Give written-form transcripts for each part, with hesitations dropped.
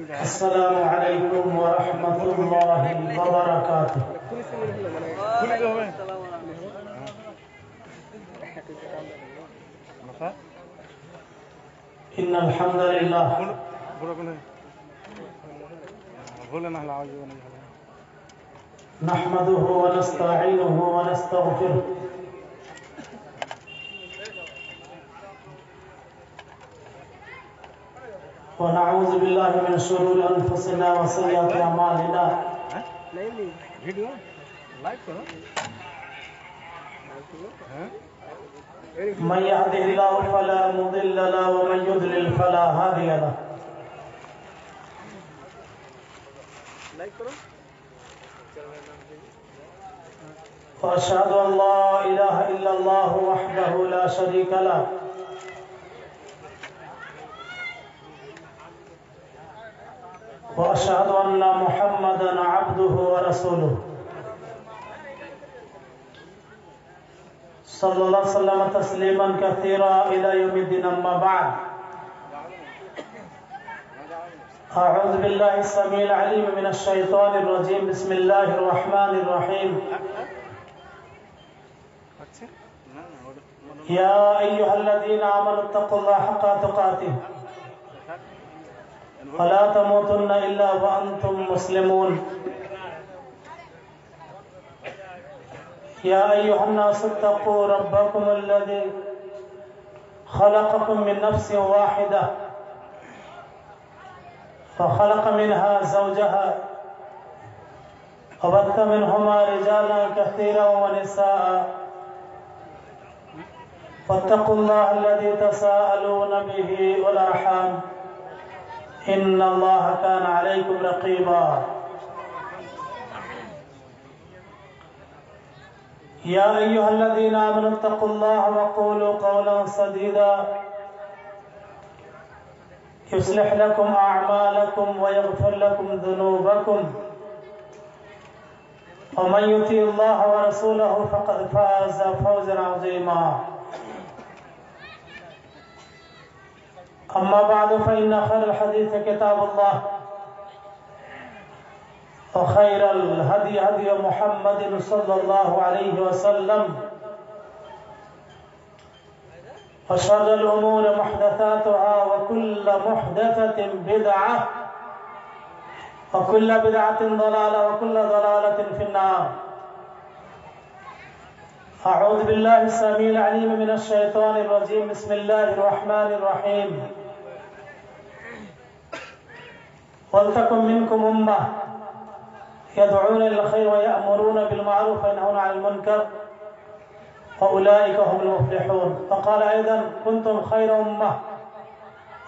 अस्सलामु अलैकुम व रहमतुल्लाहि व बरकातुहू। इन्नल हम्दुलिल्लाह नहमदुहु व नस्तईनुहु व नस्तगफिरुह व नऊज़ु बिल्लाहि मिन शुरूरि अनफुसिना व सय्यिआति अमालिना। मन यहदिहिल्लाहु फला मुदिल्ल लहु व मन युद्लिल फला हादिय लहु। व अशहदु अन ला इलाहा इल्लल्लाहु वहदहु ला शरीका लहु व अशहदु अन्ना मुहम्मदन अब्दुहु व रसूलुहु सल्लल्लाहु अलैहि वसल्लम तस्लीमन कसीरा इला यौमिद्दीन। अम्मा बाद, अऊज़ु बिल्लाहि समीइल अलीम मिनश शैतानिर रजीम। बिस्मिल्लाहिर रहमानिर रहीम। या अय्युहल्लज़ीना आमनु तक़ुल्लाहा हक़्क़ तुक़ातिह व ला तमूतुन्ना इल्ला व अंतुम मुस्लिमून। या अय्युहन्नासु इत्तक़ू रब्बकुमुल्लज़ी खलक़कुम मिन नफ्सिन वाहिदा व खलक़ मिनहा ज़ौजहा व बत्थ मिनहुमा रिजालन कसीरन व निसाअ वत्तक़ुल्लाह अल्लज़ी तसाअलून बिही वल अर्हाम इन्नल्लाह कान अलैकुम रक़ीबा। या अय्युहल्लज़ीना आमनु तक़ुल्लाह व क़ूलू क़ौलन सदीदा युस्लिह लकुम अअमालकुम व यग़फिर लकुम ज़ुनूबकुम व मन युतिइल्लाह व रसूलहु फ़क़द फ़ाज़ फ़ौज़न अज़ीमा। अम्मा बाद फ़इन्न खैरल हदीस किताबुल्लाह व खैरल हदी हदी मुहम्मदिन सल्लल्लाहु अलैहि वसल्लम व शर्रल उमूर मुहदसातुहा व कुल्लु मुहदसतिन बिदअह व कुल्लु बिदअतिन दलाला व कुल्लु दलालतिन फिन्नार। अऊज़ु बिल्लाहि समीइल अलीम मिनश शैतानिर रजीम। बिस्मिल्लाहिर रहमानिर रहीम। वल्तकुम मिनकुम उम्मह यदऊना इलल खैर व यअमुरूना बिल मारूफ व यनहौना अनिल मुनकर व उलाइका हुमुल मुफ्लिहून। फ़क़ाल अय्ज़न कुन्तुम खैरा उम्मह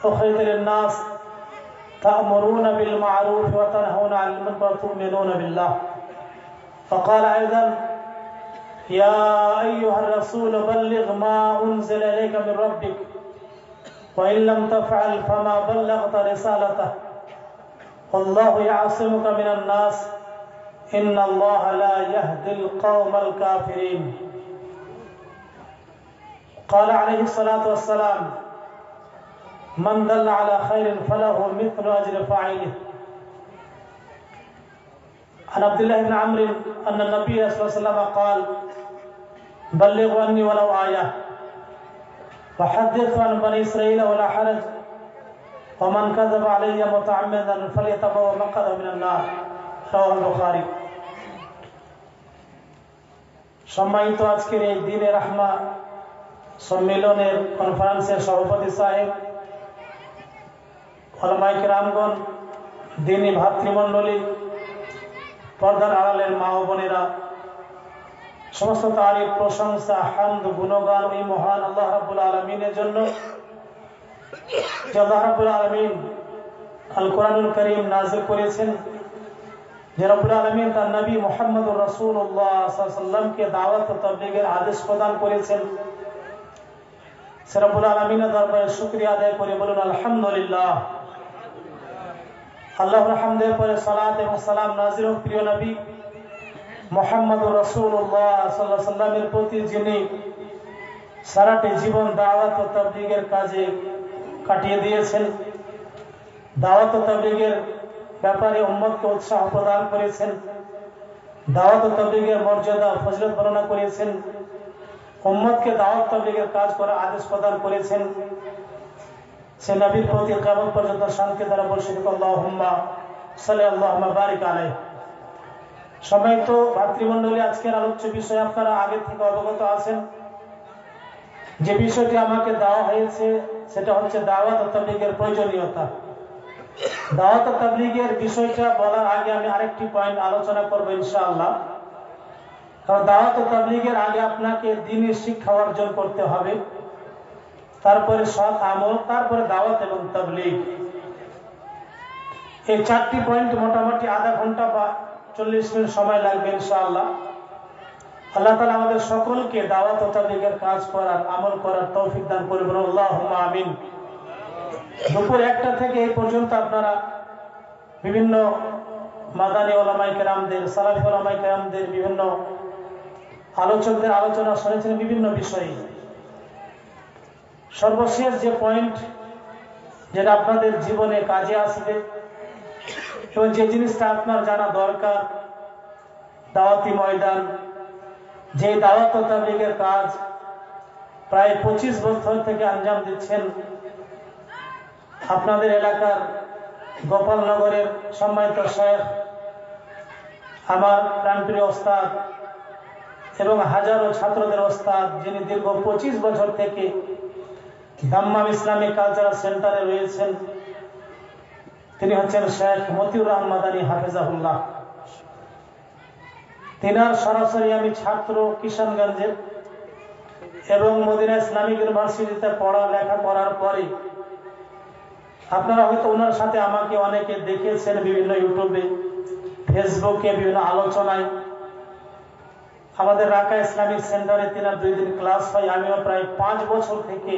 उख़रिजत लिन्नास तअमुरूना बिल मारूफ व तनहौना अनिल मुनकर व तु'मिनूना बिल्लाह। फ़क़ाल अय्ज़न या अय्युहर रसूल बल्लिग़ मा उन्ज़िला इलैका मिन रब्बिक व इन लम तफ़अल फ़मा बल्लग़त रिसालतह वल्लाहु यअसिमुका मिनन नास इन्नल्लाह ला यहदिल क़ौमल काफ़िरीन। क़ाल अलैहि सलातु वस्सलाम मन दल्ला अला खैरिन फलहु मिस्लु अज्रि फ़ाइलिह। अन अब्दुल्लाह इब्न अम्र अन्न नबी सल्लल्लाहु अलैहि वसल्लम क़ाल बल्लिग़ू अन्नी वलौ आया व हद्दिस अन बनी इसराईल वला हरज व मन कज़ब अलैया मुतअम्मिदन फल्यतबव्वअ मक़अदहु मिनन नार। রাওয়াহুল বুখারী। সম্মানিত আজকের এই দ্বীনে রাহমা সম্মেলনের কনফারেন্সের সভাপতি সাহেব, উলামায়ে কেরামগণ, দ্বীনী ভাতৃমণ্ডলী, পর্দার আড়ালের মা ও বোনেরা, সমস্ত তারিফ প্রশংসা হামদ গুণগান ওই মহান আল্লাহ রাব্বুল আলামিনের জন্য যে আল্লাহ রাব্বুল আলামিন আল কোরআনুল কারীম নাযিল করেছেন, যে রব্বুল আলামিন তার নবী মুহাম্মদুর রাসূলুল্লাহ সাল্লাল্লাহু আলাইহি ওয়াসাল্লামকে দাওয়াত ও তাবলীগের আদেশ প্রদান করেছেন, সে রব্বুল আলামিনের দরবারে শুকরিয়া আদায় করে বলুন আলহামদুলিল্লাহ। আল্লাহর হামদের পরে সালাত এবং সালাম নাযিল হোক প্রিয় নবী মুহাম্মদুর রাসূলুল্লাহ সাল্লাল্লাহু আলাইহি ওয়াসাল্লামের প্রতি, যিনি সারাটি জীবন দাওয়াত ও তাবলীগের কাজে কাটিয়ে দিয়েছেন। দাওয়াত ও তাবলীগের ব্যাপারে উম্মতকে উৎসাহ প্রদান করেছেন, দাওয়াত ও তাবলীগের মর্যাদা ফজিলত বর্ণনা করেছেন, উম্মতকে দাওয়াত তাবলীগের কাজ করার আদেশ প্রদান করেছেন। সে নবীর প্রতি কিয়ামত পর্যন্ত শান্তি দ্বারা বর্ষিত আল্লাহুম্মা সাল্লাল্লাহু বারিক আলাইহি। সম্মানিত ভাতৃমণ্ডলী, আজকের আলোচ্য বিষয় আপনারা আগে থেকে অবগত আছেন। যে বিষয়টি আমাকে দেওয়া হয়েছে সেটা হচ্ছে দাওয়াত ও তাবলীগের প্রয়োজনীয়তা। দাওয়াত ও তাবলীগের বিষয়টা বলার আগে আমি আরেকটি পয়েন্ট আলোচনা করব ইনশাআল্লাহ। কারণ দাওয়াত ও তাবলীগের আগে আপনাকে দ্বীনি শিক্ষা অর্জন করতে হবে, তারপরে সৎ আমল, তারপরে দাওয়াত এবং তাবলীগ। এই চারটি পয়েন্ট মোটামুটি আধা ঘন্টা বা 40 মিনিট সময় লাগবে ইনশাআল্লাহ। আল্লাহ তাআলা আমাদের সকলকে দাওয়াত ও তাবলীগের কাজ করার, আমল করার তৌফিক দান করুন, আল্লাহুম্মা আমিন। দুপুর 1টা থেকে এই পর্যন্ত আপনারা বিভিন্ন মাদানী ওলামায়ে কেরামদের, সালাফি ওলামায়ে কেরামদের, বিভিন্ন আলোচকদের আলোচনা শুনেছেন বিভিন্ন বিষয়ে। সর্বশেষ যে পয়েন্ট যেটা আপনাদের জীবনে কাজে আসবে এবং যে জিনিসটা আপনার জানা দরকার, দাওয়াতি ময়দান, যে দাওয়াত ও তাবলীগের কাজ প্রায় 25 বছর থেকে আঞ্জাম দিচ্ছেন আপনাদের এলাকার গোপালনগরের সম্মানিত শেখ, আমার প্রাণপ্রিয় ওস্তাদ এবং হাজারো ছাত্রদের ওস্তাদ, যিনি দীর্ঘ 25 বছর থেকে দাম্মাম ইসলামিক কালচারাল সেন্টারে রয়েছেন, তিনি হচ্ছেন শেখ মতিউর রহমান মাদানী হাফেজাহুল্লাহ। তিনার সরাসরি আমি ছাত্র কিশনগঞ্জের, এবং মদিনা ইসলামিক ইউনিভার্সিটিতে পড়ালেখা করার পরে আপনারা হয়তো ওনার সাথে আমাকে অনেকে দেখেছেন বিভিন্ন ইউটিউবে, ফেসবুকে, বিভিন্ন আলোচনায়। আমাদের রাকা ইসলামিক সেন্টারে তিনার 2 দিন ক্লাস হয়। আমিও প্রায় 5 বছর থেকে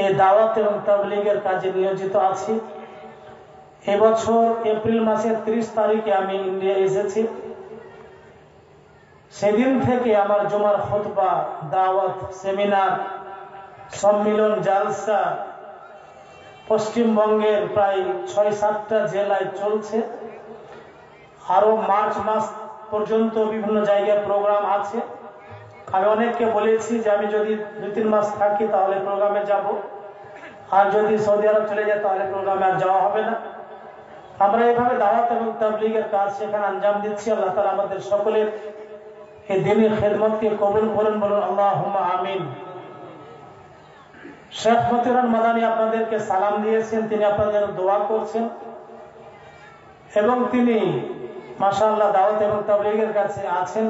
এই দাওয়াত এবং তাবলীগের কাজে নিয়োজিত আছি। এবছর এপ্রিল মাসের 30 তারিখে আমি ইন্ডিয়া এসেছি। সেদিন থেকে আমার জুমার খুতবা, দাওয়াত, সেমিনার, সম্মিলন, জালসা পশ্চিমবঙ্গের প্রায় 6-7টা জেলায় চলছে। আরো মার্চ মাস পর্যন্ত বিভিন্ন জায়গায় প্রোগ্রাম আছে। আমি অনেককে বলেছি যে আমি যদি 2-3 মাস থাকি তাহলে প্রোগ্রামে যাব, আর যদি সৌদি আরব চলে যায় তাহলে প্রোগ্রামে আর যাওয়া হবে না। আমরা এইভাবে দাওয়াত এবং তাবলীগের কাজ সেখানে আঞ্জাম দিচ্ছি। আল্লাহ তাআলা আমাদের সকলের এই দ্বীনি খেদমতকে কবুল করুন, বলুন আল্লাহুম্মা আমিন। শেখ মতিউর রহমান মাদানী আপনাদেরকে সালাম দিয়েছেন, তিনি আপনাদের দোয়া করছেন এবং তিনি মাশাআল্লাহ দাওয়াত এবং তাবলীগের কাছে আছেন।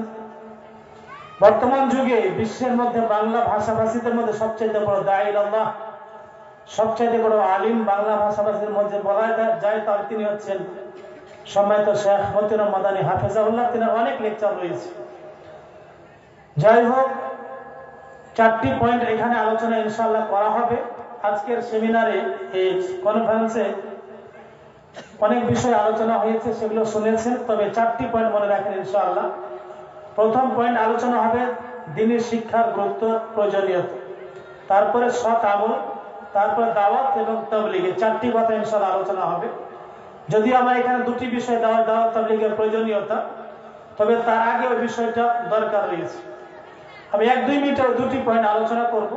বর্তমান যুগে বিশ্বের মধ্যে বাংলা ভাষাভাষীদের মধ্যে সবচেয়ে বড় দাঈ আল্লাহ, সবচেয়ে বড় আলিম বাংলা ভাষাভাষীর মধ্যে বলা যায়, তার তিনি হচ্ছেন সম্মানিত শেখ মতিউর রহমান মাদানী হাফেজাহুল্লাহ। তিনার অনেক লেকচার রয়েছে। যাই হোক, 4টি পয়েন্ট এখানে আলোচনা ইনশাআল্লাহ করা হবে। আজকের সেমিনারে, এই কনফারেন্সে অনেক বিষয় আলোচনা হয়েছে, সেগুলো শুনেছেন। তবে 4টি পয়েন্ট মনে রাখেন ইনশাআল্লাহ। প্রথম পয়েন্ট আলোচনা হবে দ্বীনি শিক্ষার গুরুত্ব, প্রয়োজনীয়তা, তারপরে সৎ আমল, তারপরে দাওয়াত এবং তাবলীগ। 4টি কথা ইনশাআল্লাহ আলোচনা হবে। যদি আমরা এখানে 2টি বিষয় দাওয়াত তাবলীগের প্রয়োজনীয়তা, তবে তার আগে ওই বিষয়টা দরকার রয়েছে। আমি 1-2 মিনিটে 2টি পয়েন্ট আলোচনা করব।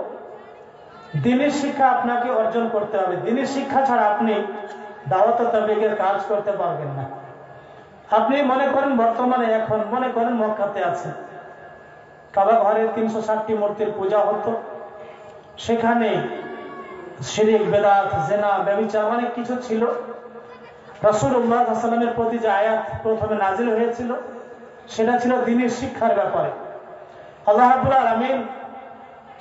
দ্বীনি শিক্ষা আপনাকে অর্জন করতে হবে। দ্বীনি শিক্ষা ছাড়া আপনি দাওয়াত ও তাবলীগের কাজ করতে পারবেন না। আপনি মনে করেন বর্তমানে এখন মনে করেন মক্কাতে আছেন, কাবা ঘরে 360টি মূর্তির পূজা হতো, সেখানে শিরক, বেদাত, জিনা, ব্যভিচার অনেক কিছু ছিল। রাসূলুল্লাহ সাল্লাল্লাহু আলাইহি ওয়াসাল্লামের প্রতি যে আয়াত প্রথমে নাজিল হয়েছিল সেটা ছিল দ্বীনি শিক্ষার ব্যাপারে। আল্লাহ রাব্বুল আলামিন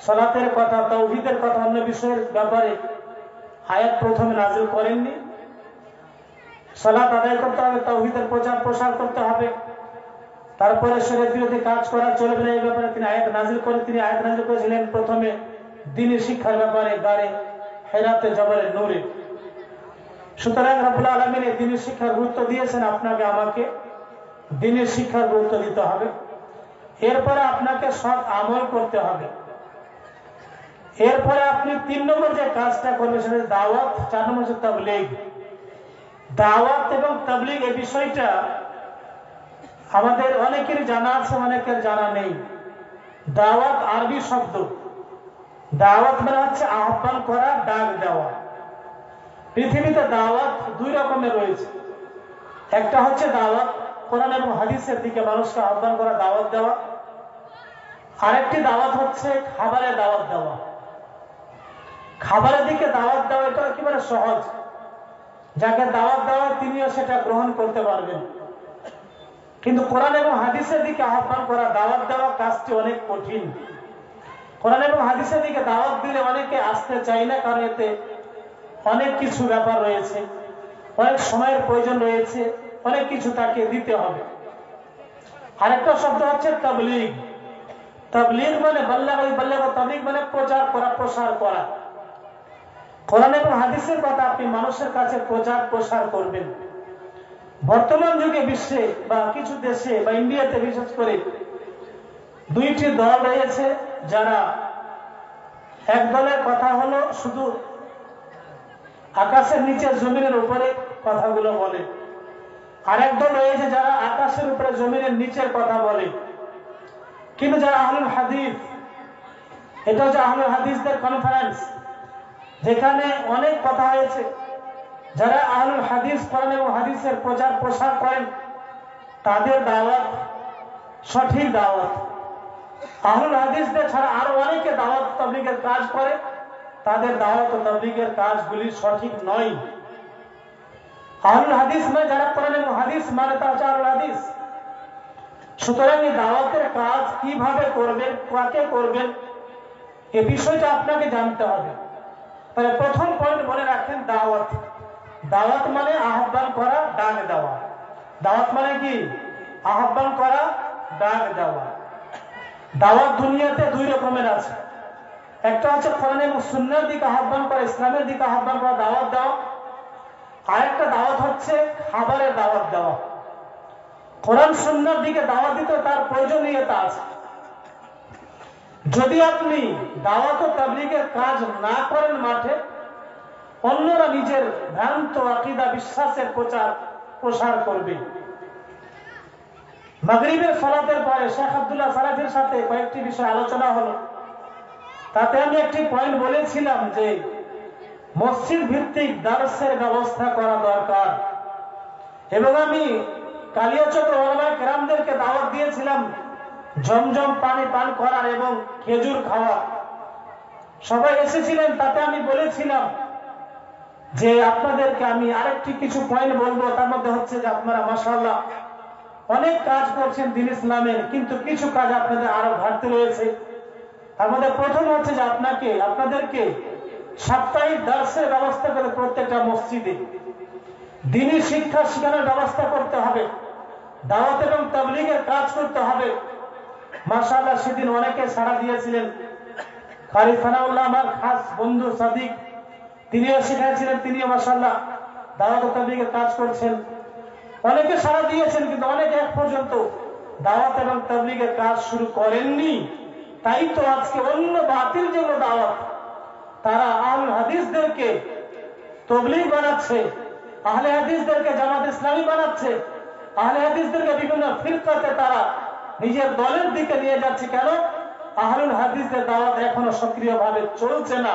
সালাতের কথা, তাওহীদের কথা, অন্য বিষয়ের ব্যাপারে আয়াত প্রথমে নাজিল করেননি। সালাত আদায় করতে হবে, তাওহীদের প্রচার প্রসার করতে হবে, তারপরে শরীয়ত বিরোধী কাজ করা চলবে না, এই ব্যাপারে তিনি আয়াত নাজিল করেছিলেন প্রথমে দ্বীনি শিক্ষার ব্যাপারে গারে হেরাতে জবলে নূরে। সুতরাং রাব্বুল আলামিন এই দ্বীনি শিক্ষার গুরুত্ব দিয়েছেন। আপনাকে আমাকে দ্বীনি শিক্ষার গুরুত্ব দিতে হবে। এরপরে আপনাকে সৎ আমল করতে হবে। এরপরে আপনি 3 নম্বর যে কাজটা করবেন সেটা দাওয়াত, 4 নম্বর হচ্ছে তাবলীগ। দাওয়াত এবং তাবলীগ এই বিষয়টা আমাদের অনেকের জানা আছে, অনেকের জানা নেই। দাওয়াত আরবি শব্দ। দাওয়াত মানে হচ্ছে আহ্বান করা, ডাক দেওয়া। পৃথিবীতে দাওয়াত দুই রকমের রয়েছে। একটা হচ্ছে দাওয়াত কোরআন এবং হাদিসের দিকে মানুষকে আহ্বান করা, দাওয়াত দেওয়া। আরেকটি দাওয়াত হচ্ছে খাবারের দাওয়াত দেওয়া। খাবারের দিকে দাওয়াত দেওয়া এটা একেবারে সহজ। যাকে দাওয়াত দেওয়া তিনিও সেটা গ্রহণ করতে পারবেন। কিন্তু কোরআন এবং হাদিসের দিকে আহ্বান করা, দাওয়াত দেওয়া কাজটি অনেক কঠিন। কোরআন এবং হাদিসের দিকে দাওয়াত দিলে অনেকে আসতে চায় না, কারণ এতে অনেক কিছু ব্যাপার রয়েছে, অনেক সময়ের প্রয়োজন রয়েছে, অনেক কিছু তাকে দিতে হবে। আরেকটা শব্দ হচ্ছে তাবলীগ। তাবলীগ মানে তাবলীগ মানে প্রচার করা, প্রসার করা। কোরআন এবং হাদিসের কথা আপনি মানুষের কাছে প্রচার প্রসার করবেন। বর্তমান যুগে বিশ্বে বা কিছু দেশে বা ইন্ডিয়াতে বিশেষ করে দুইটি দল রয়েছে, যারা এক দলের কথা হলো শুধু আকাশের নিচে জমিনের উপরে কথাগুলো বলে, আরেক দল রয়েছে যারা আকাশের উপরে জমিনের নিচের কথা বলে। কিন্তু যারা আহলুল হাদিস, এটা হচ্ছে আহলুল হাদিসদের কনফারেন্স, যেখানে অনেক কথা হয়েছে। যারা আহলুল হাদিস করেন এবং হাদিসের প্রচার প্রসার করেন, তাদের দাওয়াত সঠিক দাওয়াত। আহলুল হাদিসদের ছাড়া আরো অনেকে দাওয়াত তাবলীগের কাজ করে, তাদের দাওয়াত ও তাবলীগের কাজগুলি সঠিক নয়। আহলুল হাদিস মানে যারা কোরআন এবং হাদিস মানে, তারা হচ্ছে আহলুল হাদিস। সুতরাং এই দাওয়াতের কাজ কিভাবে করবেন, কাকে করবেন, এ বিষয়টা আপনাকে জানতে হবে। তাহলে প্রথম পয়েন্ট মনে রাখেন, দাওয়াত। দাওয়াত মানে আহ্বান করা, ডাক দেওয়া। দাওয়াত মানে কি? আহ্বান করা, ডাক দেওয়া। দাওয়াত দুনিয়াতে দুই রকমের আছে। একটা হচ্ছে কোরআন এবং সুন্নাহর দিকে আহ্বান করা, ইসলামের দিকে আহ্বান করা, দাওয়াত দেওয়া। আরেকটা দাওয়াত হচ্ছে খাবারের দাওয়াত দেওয়া। কোরআন সুন্নাহর দিকে দাওয়াত দিতে তার প্রয়োজনীয়তা আছে। যদি আপনি দাওয়াত ও তাবলীগের কাজ না করেন মাঠে, অন্যরা নিজের ভ্রান্ত আকীদা বিশ্বাসের প্রচার প্রসার করবে। মাগরিবের সালাতের পরে শেখ আব্দুল্লাহ সালাফির সাথে কয়েকটি বিষয় আলোচনা হলো। তাতে আমি একটি পয়েন্ট বলেছিলাম যে মসজিদ ভিত্তিক দারসের ব্যবস্থা করা দরকার, এবং আমি কালিয়াচক ওলামায়ে কেরামদেরকে দাওয়াত দিয়েছিলাম জমজম পানি পান করার এবং খেজুর খাওয়া। সবাই এসেছিলেন। তাতে আমি বলেছিলাম যে আপনাদেরকে আমি আরেকটি কিছু পয়েন্ট বলবো। তার মধ্যে হচ্ছে যে আপনারা মাশাআল্লাহ অনেক কাজ করছেন দিন ইসলামের, কিন্তু কিছু কাজ আপনাদের আরো ঘাটতি রয়েছে। তার মধ্যে প্রথম হচ্ছে যে আপনাদেরকে সাপ্তাহিক দার্সের ব্যবস্থা করে প্রত্যেকটা মসজিদে দ্বীনি শিক্ষা শেখানোর ব্যবস্থা করতে হবে, দাওয়াত এবং তাবলীগের কাজ করতে হবে। মাশাআল্লাহ সেদিন অনেকে সাড়া দিয়েছিলেন। কারি সানাউল্লাহ আমার খাস বন্ধু সাদিক, তিনিও শিখাইছিলেন, তিনিও মাশাআল্লাহ দাওয়াত ও তাবলীগের কাজ করছেন। অনেকে সাড়া দিয়েছেন, কিন্তু অনেকে এক পর্যন্ত দাওয়াত এবং তাবলীগের কাজ শুরু করেননি। তাই তো আজকে অন্য বাতিল যেগুলো দাওয়াত, তারা আহলুল হাদিসদেরকে তাবলীগ বানাচ্ছে, আহলে হাদিসদেরকে জামাত ইসলামী বানাচ্ছে, আহলে হাদিসদেরকে বিভিন্ন ফিরকাতে তারা নিজের দলের দিকে নিয়ে যাচ্ছে। কেন? আহলুল হাদিসদের দাওয়াত এখনো সক্রিয়ভাবে চলছে না।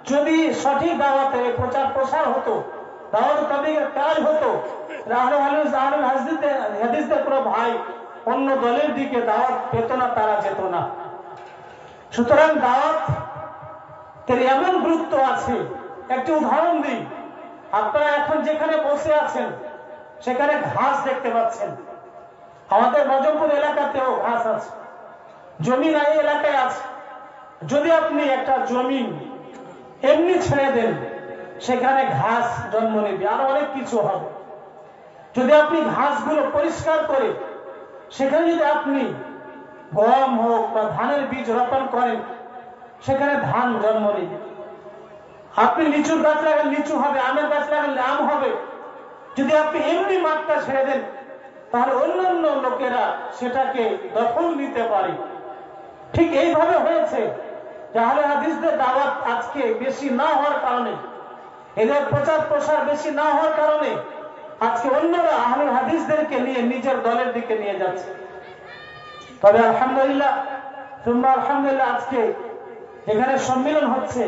যদি সঠিক দাওয়াতের প্রচার প্রসার হতো, দাওয়াত তাবলীগের কাজ হতো, আহলুল হাদিসদের কোনো ভাই অন্য দলের দিকে দাওয়াত পেত না, তারা যেত না। সুতরাং দাওয়াত এমন গুরুত্ব আছে। একটি উদাহরণ দিই। আপনারা এখন যেখানে বসে আছেন সেখানে ঘাস দেখতে পাচ্ছেন। আমাদের নজরপুর এলাকাতেও ঘাস আছে, জমি নাই এলাকায় আছে। যদি আপনি একটা জমিন এমনি ছেড়ে দেন, সেখানে ঘাস জন্ম নেবে, আরো অনেক কিছু হবে। যদি আপনি ঘাসগুলো পরিষ্কার করে সেখানে যদি আপনি গম হোক বা ধানের বীজ রোপণ করেন, সেখানে ধান জন্ম নেবে। আপনি লিচুর গাছ লাগান, লিচু হবে। আমের গাছ লাগালে আম হবে। যদি আপনি এমনি মাঠটা ছেড়ে দেন, তাহলে অন্যান্য লোকেরা সেটাকে দখল নিতে পারে। ঠিক এইভাবে হয়েছে যে আহলে হাদিসদের দাওয়াত আজকে বেশি না হওয়ার কারণে এদের প্রচার প্রসার বেশি না হওয়ার কারণে আজকে অন্যরা আহলে হাদিসদেরকে নিয়ে নিজের দলের দিকে নিয়ে যাচ্ছে। তবে আলহামদুলিল্লাহ, তোমরা আলহামদুলিল্লাহ, আজকে এখানে সম্মেলন হচ্ছে,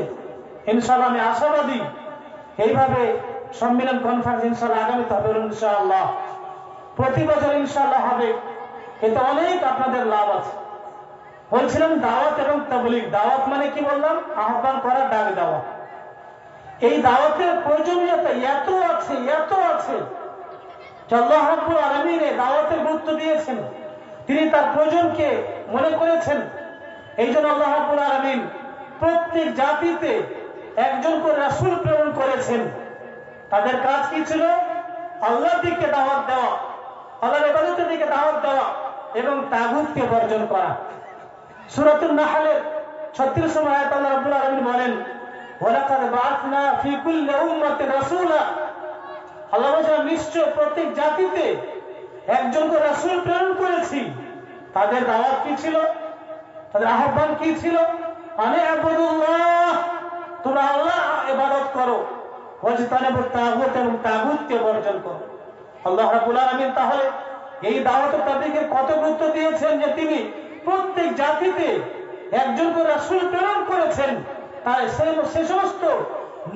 ইনশাআল্লাহ আমি আশাবাদী এইভাবে সম্মেলন কনফারেন্স ইনশাআল্লাহ আগামীতে হবে ইনশাআল্লাহ, প্রতি বছর ইনশাআল্লাহ হবে। এতে অনেক আপনাদের লাভ আছে। বলছিলাম দাওয়াত এবং তাবলীগ। দাওয়াত মানে কি বললাম? আহ্বান করা, ডাক দেওয়া। এই দাওয়াতের প্রয়োজনীয়তা এত আছে, এত আছে, আল্লাহ রাব্বুল আলামিন এই দাওয়াতের গুরুত্ব দিয়েছেন, তিনি তার প্রয়োজনকে মনে করেছেন। এই জন্য আল্লাহ রাব্বুল আলামিন প্রত্যেক জাতিতে একজন করে রাসূল প্রেরণ করেছেন। তাদের কাজ কি ছিল? আল্লাহর দিকে দাওয়াত দেওয়া, আল্লাহর ইবাদতের দিকে দাওয়াত দেওয়া এবং তাগুতকে বর্জন করা। সূরাতুন নাহলের 36 নম্বর আয়াতে আল্লাহ রাব্বুল আলামিন বলেন, ওয়ালাকাদ বাআসনা ফি কুল্লি উম্মাতিন রাসূলা। আল্লাহ বলেন নিশ্চয় প্রত্যেক জাতিতে একজন করে রাসূল প্রেরণ করেছি। তাদের দাওয়াত কি ছিল? তাদের আহ্বান কি ছিল? আনে আবুদুল্লাহ, তোমরা আল্লাহ ইবাদত করো, ওয়াজতানিবুত তাগুত, এবং তাগুতকে বর্জন করো। আল্লাহ রাব্বুল আলামিন তাহলে এই দাওয়াত ও তাবলীগের কত গুরুত্ব দিয়েছেন যে তিনি প্রত্যেক জাতিতে একজন করে রাসূল প্রেরণ করেছেন। তাই সে সমস্ত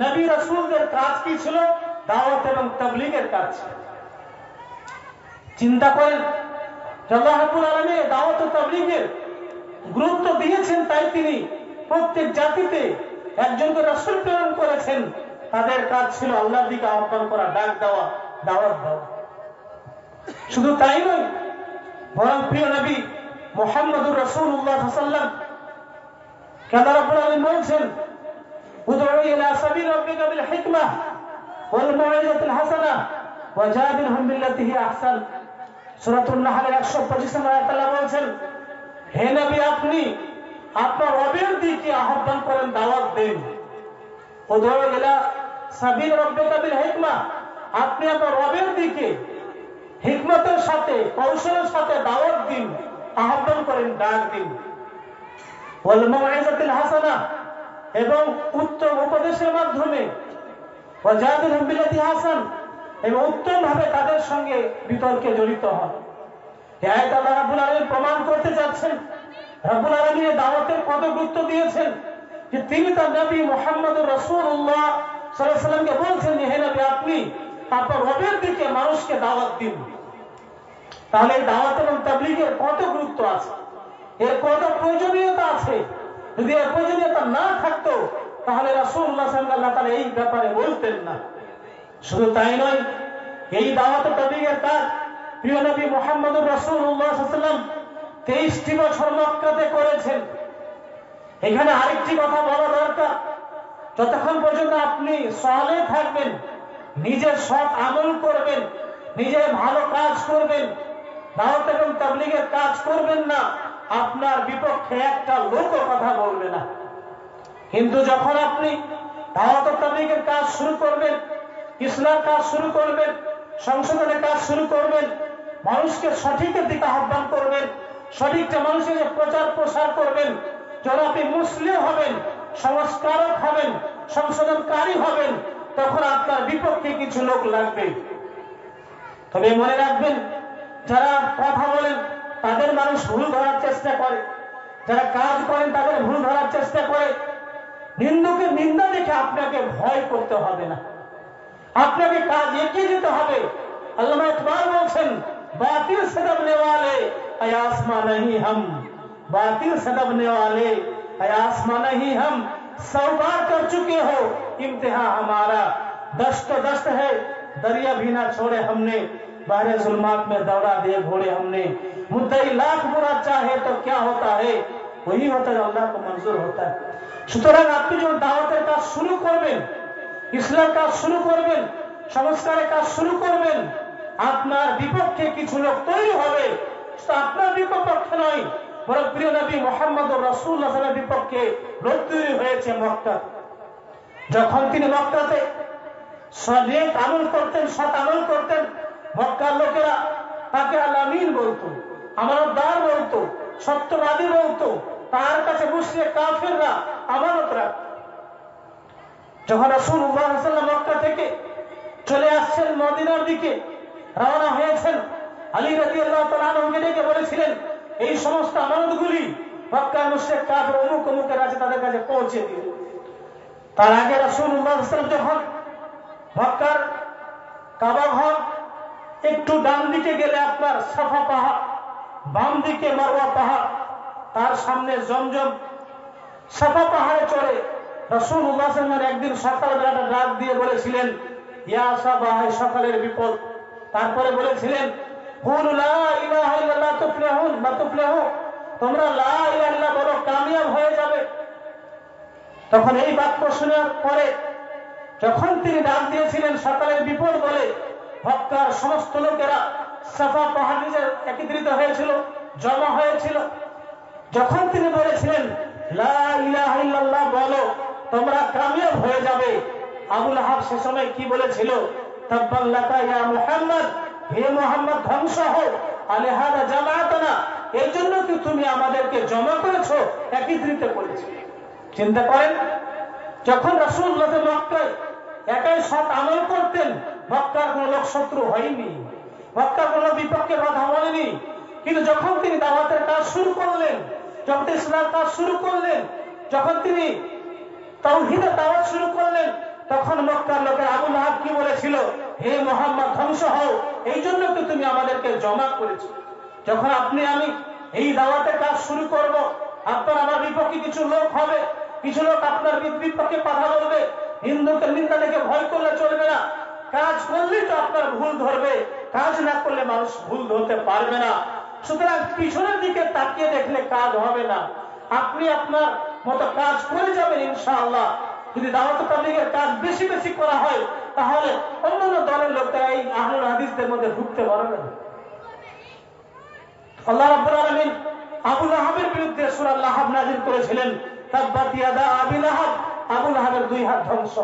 নবী রাসূলদের কাজ কি ছিল? দাওয়াত এবং তাবলীগের কাজ। চিন্তা করেন, আল্লাহ রাব্বুল আলামিন দাওয়াত ও তাবলীগের গুরুত্ব দিয়েছেন, তাই তিনি প্রত্যেক জাতিতে একজন করে রাসূল প্রেরণ করেছেন। তাদের কাজ ছিল আল্লাহর দিকে আহ্বান করা, ডাক দেওয়া, দাওয়াত দেওয়া। শুধু তাই নয়, বরং প্রিয় নবী মুহাম্মদুর রাসূলুল্লাহ সাল্লাল্লাহু আলাইহি ওয়াসাল্লাম আল্লাহ রাব্বুল আলামিন বলেছেন, উদউ ইলা সাবিল রাব্বিকা বিল হিকমাহ ওয়াল মাউইযাতিল হাসানাহ ওয়াজাদিলহুম বিল্লাতী হিয়া আহসান। সূরাতুন নাহলের 125 নম্বর আয়াতে আল্লাহ বলেছেন, হে নবী, আপনি আপনার রবের দিকে আহ্বান করেন, দাওয়াত দেন। উদউ ইলা সাবিল রাব্বিকা বিল হিকমাহ, আপনি আপনার রবের দিকে হিকমতের সাথে, কৌশলের সাথে দাওয়াত দিন, আহ্বান করেন, ডাক দিন। ওয়াল মাউইযাতিল হাসানাহ, এবং উত্তম উপদেশের মাধ্যমে, ওয়াজাদিলহুম বিল্লাতী আহসান, এবং উত্তম ভাবে তাদের সঙ্গে বিতর্কে জড়িত হন। এই আয়াতে আল্লাহ রাব্বুল আলামিন প্রমাণ করতে যাচ্ছেন রাব্বুল আলামিন দাওয়াতের কত গুরুত্ব দিয়েছেন, যে তিনি তার নবী মুহাম্মদুর রাসূলুল্লাহ সাল্লাল্লাহু আলাইহি ওয়াসাল্লামকে বলছেন, হে নবী, আপনি আপনার রবের দিকে মানুষকে দাওয়াত দিন। তাহলে এই দাওয়াত এবং তাবলীগের কত গুরুত্ব আছে, এর কত প্রয়োজনীয়তা আছে। যদি এর প্রয়োজনীয়তা না থাকতো তাহলে রাসূলুল্লাহ সাল্লাল্লাহু আলাইহি ওয়াসাল্লাম এই ব্যাপারে বলতেন না। শুধু তাই নয়, এই দাওয়াত ও তাবলীগের কাজ প্রিয় নবী মুহাম্মদুর রাসূলুল্লাহ সাল্লাল্লাহু আলাইহি ওয়াসাল্লাম 23টি বছর মক্কাতে করেছেন। এখানে আরেকটি কথা বলা দরকার, যতক্ষণ পর্যন্ত আপনি সালেহ থাকবেন, নিজে সৎ আমল করবেন, নিজে ভালো কাজ করবেন, দাওয়াত এবং তাবলীগের কাজ করবেন না, আপনার বিপক্ষে একটা লোকও কথা বলবে না। কিন্তু যখন আপনি দাওয়াত ও তাবলীগের কাজ শুরু করবেন, ইসলামের কাজ শুরু করবেন, সংশোধনের কাজ শুরু করবেন, মানুষকে সঠিকের দিকে আহ্বান করবেন, সঠিকটা মানুষের প্রচার প্রসার করবেন, যখন আপনি মুসলিম হবেন, সংস্কারক হবেন, সংশোধনকারী হবেন, তখন আপনার বিপক্ষে কিছু লোক লাগবে। তবে মনে রাখবেন, যারা কথা বলেন তাদের মানুষ ভুল ধরার চেষ্টা করে, যারা কাজ করেন তাদের ভুল ধরার চেষ্টা করে। নিন্দুকের নিন্দা দেখে আপনাকে ভয় করতে হবে না, আপনাকে কাজ এগিয়ে যেতে হবে। আল্লামা ইকবাল বলছেন, বাতিল से दबने वाले ऐ आसमां नहीं हम, बातिल से दबने वाले ऐ आसमां नहीं हम, 100 बार कर चुके हो इम्तिहान हमारा, दस्त तो दस्त है दरिया भी ना छोड़े हमने, बाहरे जुल्मात में दौड़ा दिए घोड़े हमने, मुद्दई लाख बुरा चाहे तो क्या होता है, वही होता है अल्लाह को मंजूर होता है। সুতরাং আপনি যখন দাওয়াতের কাজ শুরু করবেন, ইসলামের কাজ শুরু করবেন, সংস্কারের কাজ শুরু করবেন, আপনার বিপক্ষে কিছু লোক তৈরি হবে। আপনার বিপক্ষে নয়, বরং প্রিয় নবী মুহাম্মদুর রাসূলুল্লাহ সাল্লাল্লাহু আলাইহি ওয়াসাল্লামের বিপক্ষে লোক তৈরি হয়েছে মক্কা। যখন তিনি মক্কাতে সৎ আমল করতেন, সৎ আমল করতেন, মক্কার লোকেরা তাকে আল আমিন বলতো, আমানতদার বলতো, সত্যবাদী বলতো। তার কাছে মুশরিক কাফিররা আমানত রাখত। যখন রাসূলুল্লাহ সাল্লাল্লাহু আলাইহি ওয়াসাল্লাম মক্কা থেকে চলে আসছেন মদিনার দিকে রওনা হয়েছেন, আলী রাদিয়াল্লাহু তাআলা আনহুকে ডেকে বলেছিলেন এই সমস্ত আমানতগুলি মক্কার মুশরিক কাফের অমুক অমুকের আছে তাদের কাছে পৌঁছে দিও। তার আগে রাসূলুল্লাহ সাল্লাল্লাহু আলাইহি ওয়াসাল্লাম যখন মক্কার কাবা ঘর একটু ডান দিকে গেলে আপনার সাফা পাহাড়, বাম দিকে মারওয়া পাহাড়, তার সামনে জমজম, সাফা পাহাড়ে চড়ে রাসূলুল্লাহ সাল্লাল্লাহু আলাইহি ওয়াসাল্লাম একদিন সকালবেলা ডাক দিয়ে বলেছিলেন ইয়া সাবাহ, সকালের বিপদ। তারপরে বলেছিলেন কুলু লা ইলাহা ইল্লাল্লাহ তুফলিহুন বা তুফলিহু, তোমরা লা ইলাহা ইল্লাল্লাহ বলো কামিয়াব হয়ে যাবে। তখন এই বাক্য শোনার পরে যখন তিনি ডাক দিয়েছিলেন সকালের বিপদ বলে, মক্কার সমস্ত লোকেরা সাফা পাহাড় নিচে একত্রিত হয়েছিল, জমা হয়েছিল। যখন তিনি বলেছিলেন লা ইলাহা ইল্লাল্লাহ বলো তোমরা কামিয়াব হয়ে যাবে, আবু লাহাব সে সময় কি বলেছিল? তাব্বাল লাকা ইয়া মুহাম্মদ, হে মুহাম্মদ ধ্বংস হও, আলিহাদা জামাআতানা, এই জন্য কি তুমি আমাদেরকে জমা করেছো, একত্রিত করেছো। চিন্তা করেন, যখন রাসূলুল্লাহ মক্কায় একাই সৎ আমল করতেন, মক্কার কোন লোক শত্রু হয়নি, মক্কার কোন বিপক্ষে কথা বলেনি। কিন্তু যখন তিনি দাওয়াতের কাজ শুরু করলেন, যখন ইসলামের কাজ শুরু করলেন, যখন তিনি তাওহীদের দাওয়াত শুরু করলেন, তখন মক্কার লোকের আবু লাহাব কি বলেছিল? হে মুহাম্মদ ধ্বংস হও, এই জন্য কি তুমি আমাদেরকে জমা করেছো। যখন আপনি আমি এই দাওয়াতের কাজ শুরু করব, আপনার আমার বিপক্ষে কিছু লোক হবে, কিছু লোক আপনার বিপক্ষে কথা বলবে। হিন্দুকে নিন্দা দেখে ভয় করলে চলবে না, কাজ করলেই তো আপনার ভুল ধরবে, কাজ না করলে মানুষ ভুল ধরতে পারবে না। সুতরাং পিছনের দিকে তাকিয়ে দেখলে কাজ হবে না, আপনি আপনার মতো কাজ করে যাবেন ইনশাআল্লাহ। যদি দাওয়াত তাবলীগের কাজ বেশি বেশি করা হয়, তাহলে অন্যান্য দলের লোকেরা এই আহলুল হাদিসদের মধ্যে ঢুকতে পারবে না। আল্লাহ রাব্বুল আলামিন আবু লাহাবের বিরুদ্ধে সূরা লাহাব নাযিল করেছিলেন, তাব্বাত ইয়াদা আবি লাহাব, আবু লাহাবের দুই হাত ধ্বংস।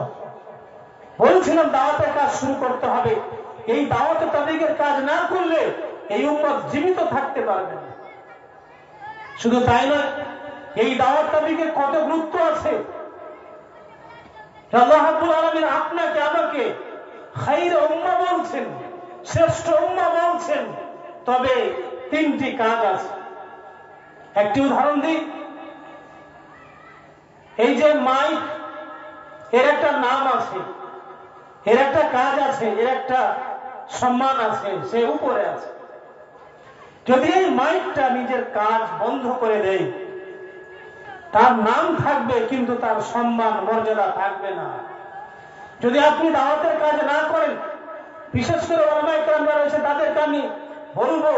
বলছিলাম দাওয়াতের কাজ শুরু করতে হবে, এই দাওয়াত তাবলীগের কাজ না করলে এই উম্মত জীবিত থাকতে পারবে না। শুধু তাই নয়, এই দাওয়াত তাবলীগের কত গুরুত্ব আছে। আল্লাহ রাব্বুল আলামিন আপনাকে আমাকে খায়র উম্মাহ বলছেন, শ্রেষ্ঠ উম্মাহ বলছেন, তবে তিনটি কাজ আছে। একটি উদাহরণ দিই, এই যে মাইক, এর একটা নাম আছে, এর একটা কাজ আছে, এর একটা সম্মান আছে, সে উপরে আছে। যদি এই মাইকটা নিজের কাজ বন্ধ করে দেয়, তার নাম থাকবে কিন্তু তার সম্মান মর্যাদা থাকবে না। যদি আপনি দাওয়াতের কাজ না করেন, বিশেষ করে ওলামায়ে কেরাম যারা রয়েছে তাদেরকে আমি বলবো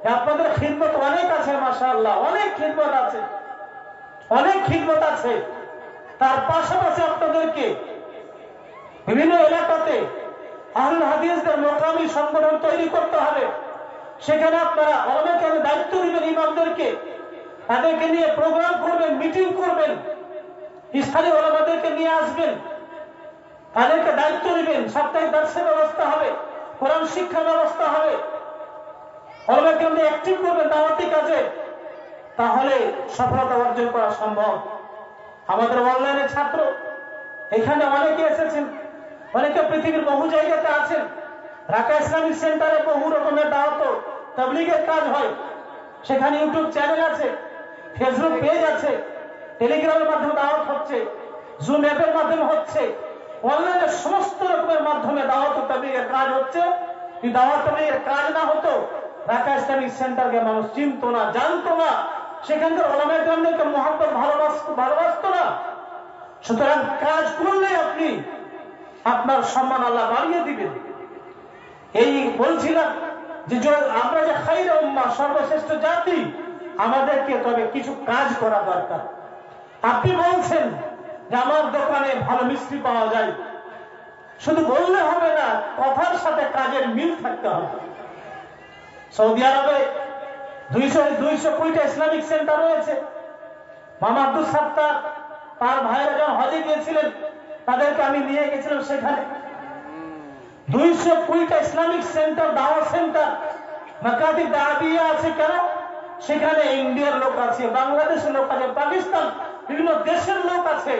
যে আপনাদের খিদমত অনেক আছে, মাশাআল্লাহ অনেক খিদমত আছে, অনেক খিদমত আছে। তার পাশাপাশি আপনাদেরকে বিভিন্ন এলাকাতে আহলুল হাদিসদের মোকামি সংগঠন তৈরি করতে হবে। সেখানে আপনারা ওলামায়ে কেরাম দায়িত্ব দিবেন, ইমামদেরকে, তাদেরকে নিয়ে প্রোগ্রাম করবেন, মিটিং করবেন, স্থানীয় ওলামাদেরকে নিয়ে আসবেন, তাদেরকে দায়িত্ব দিবেন। সাপ্তাহিক দার্সের ব্যবস্থা হবে, কোরআন শিক্ষার ব্যবস্থা হবে, ওলামায়ে কেরামদের অ্যাক্টিভ করবেন দাওয়াতি কাজে, তাহলে সফলতা অর্জন করা সম্ভব। আমাদের অনলাইনে ছাত্র এখানে অনেকে এসেছেন, অনেকে পৃথিবীর বহু জায়গাতে আছেন। ঢাকা ইসলামিক সেন্টারে বহু রকমের দাওয়াত তাবলীগের কাজ হয়, সেখানে ইউটিউব চ্যানেল আছে, ফেসবুক পেজ আছে, টেলিগ্রামের মাধ্যমে দাওয়াত হচ্ছে, জুম অ্যাপের মাধ্যমে হচ্ছে, অনলাইনে সমস্ত রকমের মাধ্যমে দাওয়াত তাবলীগের কাজ হচ্ছে। এই দাওয়াত তাবলীগের কাজ না হতো, ঢাকা ইসলামিক সেন্টারকে মানুষ চিনতো না, জানতো না, সেখানকার ওলামায়ে কেরামদেরকে মহব্বত ভালোবাসতো না। সুতরাং কাজ করলে আপনি আপনার সম্মান আল্লাহ বাড়িয়ে দিবেন। এই বলছিলাম যে আমরা যে খায়র উম্মাহ, সর্বশ্রেষ্ঠ জাতি, আমাদেরকে তবে কিছু কাজ করা দরকার। আপনি বলছেন যে আমার দোকানে ভালো মিষ্টি পাওয়া যায়, শুধু বললে হবে না, কথার সাথে কাজের মিল থাকতে হবে। সৌদি আরবে 220টা ইসলামিক সেন্টার রয়েছে। মামা আব্দুল সাত্তার তার ভাইয়েরা যখন হজে গিয়েছিলেন, তাদেরকে আমি নিয়ে গেছিলাম। সেখানে 220টা ইসলামিক সেন্টার, দাওয়াত সেন্টার, মাকাতিব দাওয়াতিয়া আছে। কেন? সেখানে ইন্ডিয়ার লোক আছে, বাংলাদেশের লোক আছে, পাকিস্তান, বিভিন্ন দেশের লোক আছে।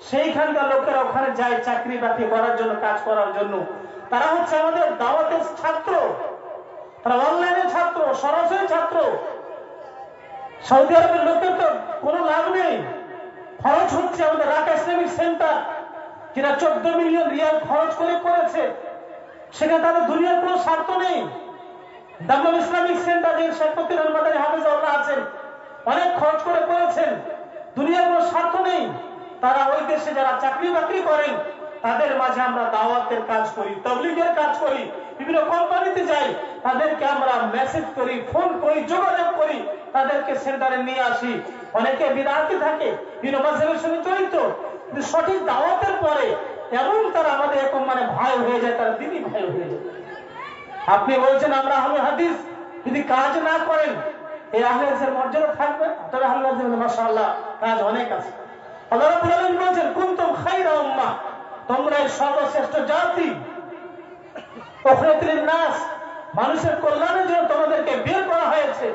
সেইখানকার লোকেরা ওখানে যায় চাকরি বাকরি করার জন্য, কাজ করার জন্য। তারা হচ্ছে আমাদের দাওয়াতের ছাত্র, তারা অনলাইনে ছাত্র, সরাসরি ছাত্র। সৌদি আরবের লোকের তো কোনো লাভ নেই। খরচ হচ্ছে আমাদের রাকা ইসলামিক সেন্টার, যেটা 14 মিলিয়ন রিয়াল খরচ করে করেছে, সেখানে তাদের দুনিয়ার কোনো স্বার্থ নেই। দাম্মাম ইসলামিক সেন্টার, যে শেখ মতিউর মাদানী হাফেজাহুল্লাহ আছেন, অনেক খরচ করে করেছেন, দুনিয়ার কোনো স্বার্থ নেই। তারা ওই দেশে যারা চাকরি বাকরি করেন তাদের মাঝে আমরা দাওয়াতের কাজ করি, তাবলীগের কাজ করি, বিভিন্ন কোম্পানিতে যাই, তাদেরকে আমরা মেসেজ করি, ফোন করি, যোগাযোগ করি, তাদেরকে সেন্টারে নিয়ে আসি। অনেকে বিদআতি থাকে, বিভিন্ন মাযহাবের সঙ্গে জড়িত, কিন্তু সঠিক দাওয়াতের পরে এমন তারা আমাদের এরকম ভাই হয়ে যায়, তারা দিনই ভাই হয়ে যায়। আপনি বলছেন আমরা আহলে হাদিস, যদি কাজ না করেন এই আহলে হাদিসের মর্যাদা থাকবে? তবে আহলে হাদিস মাশাআল্লাহ কাজ অনেক আছে। আল্লাহ রাব্বুল আলামিন বলেন কুনতুম খায়রা উম্মাহ, তোমরা সর্বশ্রেষ্ঠ জাতি, উখরিজাত লিন-নাস, মানুষের কল্যাণের জন্য তোমাদেরকে বের করা হয়েছে।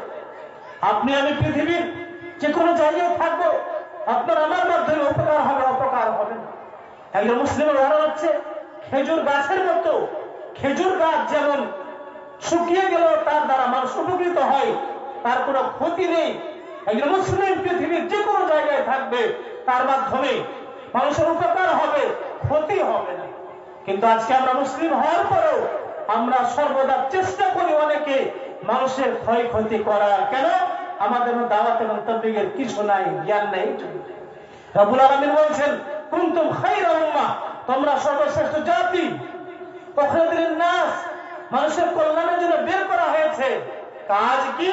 আপনি আমি পৃথিবীর যে কোনো জায়গায় থাকবো, আপনার আমার মাধ্যমে উপকার হবে, অপকার হবে না। একজন মুসলিমের উদাহরণ হচ্ছে খেজুর গাছের মতো। খেজুর গাছ যেমন শুকিয়ে গেলেও তার দ্বারা মানুষ উপকৃত হয়, তার কোনো ক্ষতি নেই। একজন মুসলিম পৃথিবীর যে কোনো জায়গায় থাকবে, তার মাধ্যমে মানুষের উপকার হবে, ক্ষতি হবে না। কিন্তু আজকে আমরা মুসলিম হওয়ার পরেও আমরা সর্বদা চেষ্টা করি অনেকে মানুষের ক্ষয়ক্ষতি করার। কেন? আমাদের দাওয়াত এবং তাবলীগের কিছু নাই, জ্ঞান নেই। রব্বুল আলামিন বলছেন কুনতুম খায়রা উম্মাহ, তোমরা সর্বশ্রেষ্ঠ জাতি, উখরিজাত লিন-নাস, মানুষের কল্যাণের জন্য বের করা হয়েছে। কাজ কি?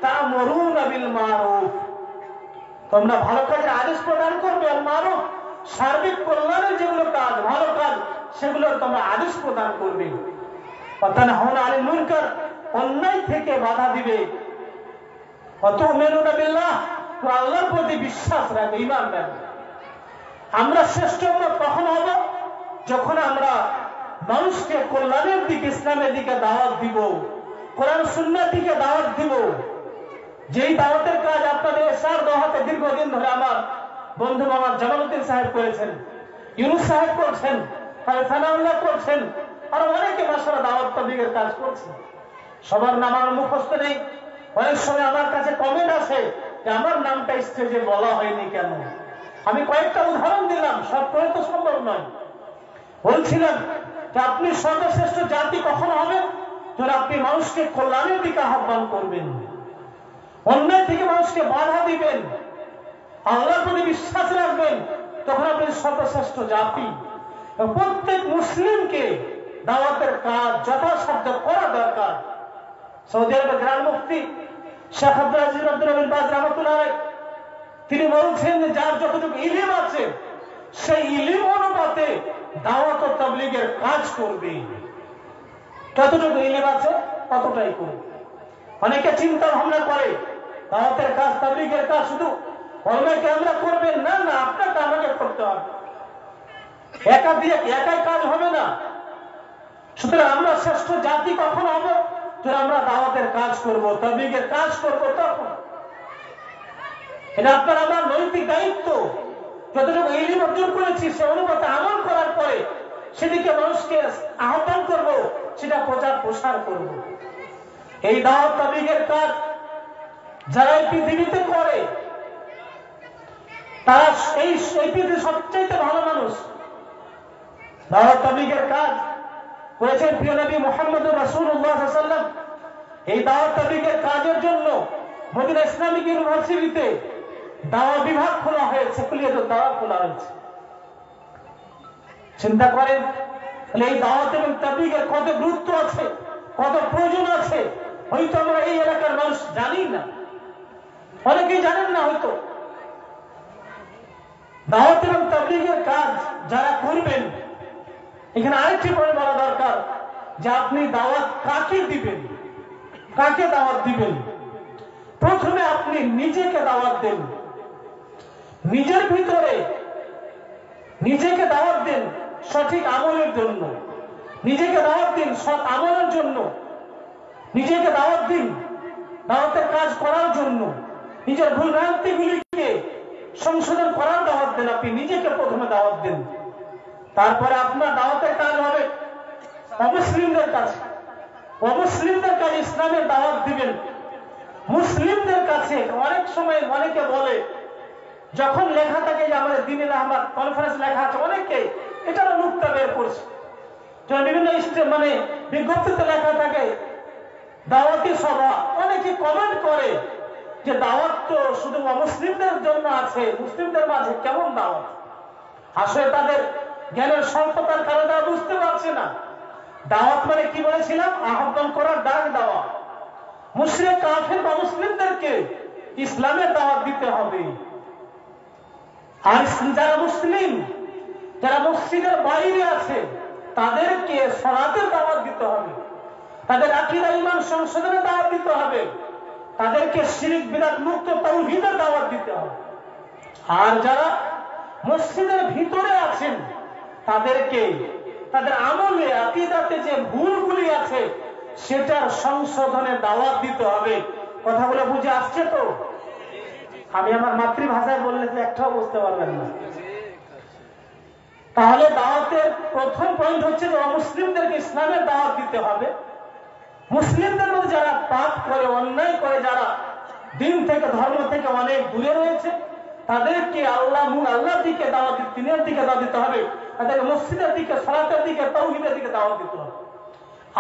তা'মুরুনা বিল মারুফ, তোমরা ভালো কাজের আদেশ প্রদান করবে। আর মারুফ, সার্বিক কল্যাণের যেগুলো কাজ, ভালো কাজ, সেগুলোর তোমরা আদেশ প্রদান করবে। ওয়া তানহাউনা আনিল মুনকার, অন্যায় থেকে বাধা দিবে। ওয়া তু'মিনুনা বিল্লাহ, আল্লাহর প্রতি বিশ্বাস রাখবে, ঈমান রাখবে। আমরা শ্রেষ্ঠ কখন হব? যখন আমরা মানুষকে কল্যাণের দিকে, ইসলামের দিকে দাওয়াত দিব, কোরআন সুন্নাহর দিকে দাওয়াত দিব। যেই দাওয়াতের কাজ আপনাদের এশার দোহাতে দীর্ঘদিন ধরে আমার বন্ধু মোহাম্মদ জামালউদ্দিন সাহেব করেছেন, ইউনুস সাহেব করছেন, সানাউল্লাহ করছেন, আর অনেকে মাশাআল্লাহ দাওয়াত তাবলীগের কাজ করছেন। সবার নাম আমার মুখস্থ নেই। অনেক সময় আমার কাছে কমেন্ট আসে যে আমার নামটা স্টেজে বলা হয়নি কেন। আমি কয়েকটা উদাহরণ দিলাম, সব করে তো সম্ভব নয়। বলছিলাম যে আপনি সর্বশ্রেষ্ঠ জাতি কখন হবেন? যখন আপনি মানুষকে কল্যাণের দিকে আহ্বান করবেন, অন্যায় থেকে মানুষকে বাধা দিবেন, আল্লাহর প্রতি বিশ্বাস রাখবেন, তখন আপনি সর্বশ্রেষ্ঠ জাতি। প্রত্যেক মুসলিমকে দাওয়াতের কাজ যথাসাধ্য করা দরকার। সৌদি আরবের গ্রান্ড মুফতি শেখ আব্দুল আজিজ আব্দুল রবিন বাজ রাহমাতুল্লাহ আলাইহি, তিনি বলছেন যে যার যতটুকু ইলম আছে সেই ইলম অনুপাতে দাওয়াত ও তাবলীগের কাজ করবে। যতটুকু ইলম আছে ততটাই করবে। অনেকে চিন্তা ভাবনা করে দাওয়াতের কাজ, তাবলীগের কাজ শুধু অন্যকে আমরা করবেন, না না, আপনাকে আমাকে করতে হবে। একা দিয়ে একাই কাজ হবে না। সুতরাং আমরা শ্রেষ্ঠ জাতি কখন হব? যখন আমরা দাওয়াতের কাজ করব, তাবলীগের কাজ করব, তখন। এটা আপনার আমার নৈতিক দায়িত্ব। যতটুকু ইলম অর্জন করেছি সে অনুপাতে আমল করার পরে সেদিকে মানুষকে আহ্বান করব, সেটা প্রচার প্রসার করব। এই দাওয়াত তাবলীগের কাজ যারা এই পৃথিবীতে করে, তারা এই পৃথিবীর সবচেয়ে ভালো মানুষ। দাওয়াত তাবলীগের কাজ করেছেন প্রিয় নবী মুহাম্মদুর রাসূলুল্লাহ সাল্লাল্লাহু আলাইহি ওয়াসাল্লাম। এই দাওয়াত তাবলীগের কাজের জন্য মদিনা ইসলামিক ইউনিভার্সিটিতে দাওয়া বিভাগ খোলা হয়েছে, কুলিয়াতুদ দাওয়া খোলা হয়েছে। চিন্তা করেন এই দাওয়াত এবং তাবলীগের কত গুরুত্ব আছে, কত প্রয়োজন আছে। হয়তো আমরা এই এলাকার মানুষ জানি না, অনেকেই জানেন না। হয়তো দাওয়াত এবং তাবলীগের কাজ যারা করবেন, এখানে আরেকটি পয়েন্ট বলা দরকার যে আপনি দাওয়াত কাকে দিবেন, কাকে দাওয়াত দিবেন। প্রথমে আপনি নিজেকে দাওয়াত দেন, নিজের ভিতরে নিজেকে দাওয়াত দেন সঠিক আমলের জন্য, নিজেকে দাওয়াত দিন সৎ আমলের জন্য, নিজেকে দাওয়াত দিন দাওয়াতের কাজ করার জন্য। নিজের ভুল ভ্রান্তিগুলিকে সংশোধন করার দাওয়াত দেন, আপনি নিজেকে প্রথমে দাওয়াত দেন, তারপরে আপনার দাওয়াতের কাজ হবে অমুসলিমদের কাছে। অমুসলিমদের কাছে ইসলামের দাওয়াত দিবেন। মুসলিমদের কাছে অনেক সময় অনেকে বলে, যখন লেখা থাকে যে আমাদের দ্বীনুল আহমদ কনফারেন্স লেখা আছে, অনেকে এটারও নুক্তা বের করছে, বিভিন্ন মানে বিজ্ঞপ্তিতে লেখা থাকে দাওয়াতি সভা। অনেকে কমেন্ট করে যে দাওয়াত তো শুধু অমুসলিমদের জন্য আছে, মুসলিমদের মাঝে কেমন দাওয়াত? আসলে তাদের জ্ঞানের স্বল্পতার কারণে তারা বুঝতে পারছে না দাওয়াত মানে কি। বলেছিলাম আহ্বান করার ডাক দেওয়া। মুশরিক কাফের বা মুসলিমদেরকে ইসলামের দাওয়াত দিতে হবে। আর যারা মুসলিম, যারা মসজিদের বাইরে আছে, তাদেরকে সালাতের দাওয়াত দিতে হবে, তাদের আকীদা ঈমান সংশোধনের দাওয়াত দিতে হবে, তাদেরকে শিরক বিদআত মুক্ত তাওহীদের দাওয়াত দিতে হবে। আর যারা মসজিদের ভিতরে আছেন, তাদেরকে তাদের আমলে আকীদাতে যে ভুলগুলি আছে সেটার সংশোধনের দাওয়াত দিতে হবে। কথাগুলো বুঝে আসছে তো? আমি আমার মাতৃভাষায় বললে তো একটাও বুঝতে পারবেন না। তাহলে দাওয়াতের প্রথম পয়েন্ট হচ্ছে যে অমুসলিমদেরকে ইসলামের দাওয়াত দিতে হবে। মুসলিমদের মধ্যে যারা পাপ করে, অন্যায় করে, যারা দিন থেকে ধর্ম থেকে অনেক দূরে রয়েছে, তাদেরকে আল্লাহর দিকে দাওয়াত, দ্বীনের দিকে দাওয়াত দিতে হবে। তাদেরকে মসজিদের দিকে, সালাতের দিকে, তাওহীদের দিকে দাওয়াত দিতে হবে।